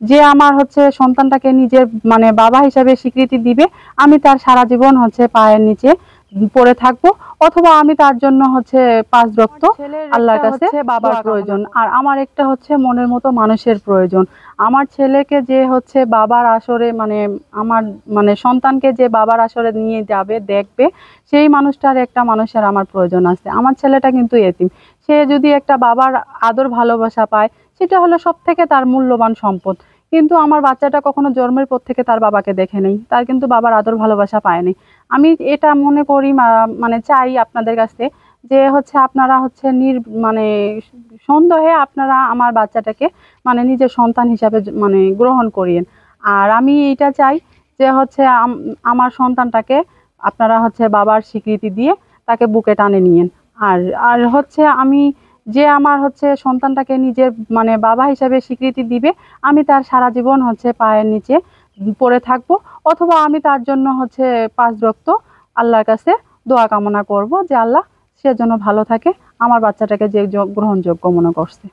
যে আমার হচ্ছে সন্তানটাকে নিজের মানে বাবা হিসাবে স্বীকৃতি দিবে, আমি তার সারা জীবন হচ্ছে পায়ের নিচে পড়ে থাকবো, অথবা আমি তার জন্য হচ্ছে 5 ওয়াক্ত আল্লাহর কাছে বাবার প্রয়োজন, আর আমার একটা হচ্ছে মনের মতো মানুষের প্রয়োজন। আমার ছেলেকে যে হচ্ছে বাবার আসরে মানে আমার মানে সন্তানকে যে বাবার আসরে নিয়ে যাবে দেখবে, সেই মানুষটার একটা মানুষের আমার প্রয়োজন আছে। আমার ছেলেটা কিন্তু এতিম, সে যদি একটা বাবার আদর ভালোবাসা পায়, সেটা হলো সব থেকে তার মূল্যবান সম্পদ। কিন্তু আমার বাচ্চাটা কখনো জন্মের পর থেকে তার বাবাকে দেখে নেই, তার কিন্তু বাবার আদর ভালোবাসা পায়নি। আমি এটা মনে করি মানে চাই আপনাদের কাছে যে হচ্ছে আপনারা হচ্ছে মানে সন্দেহে আপনারা আমার বাচ্চাটাকে মানে নিজের সন্তান হিসাবে মানে গ্রহণ করিয়েন। আর আমি এটা চাই যে হচ্ছে আমার সন্তানটাকে আপনারা হচ্ছে বাবার স্বীকৃতি দিয়ে তাকে বুকে টানে নিয়েন। আর আর হচ্ছে আমি যে আমার হচ্ছে সন্তানটাকে নিজের মানে বাবা হিসাবে স্বীকৃতি দিবে, আমি তার সারা জীবন হচ্ছে পায়ের নিচে পড়ে থাকবো, অথবা আমি তার জন্য হচ্ছে 5 ওয়াক্ত আল্লাহর কাছে দোয়া কামনা করব যে আল্লাহ সে যেন ভালো থাকে, আমার বাচ্চাটাকে যে গ্রহণযোগ্য মনে করছে।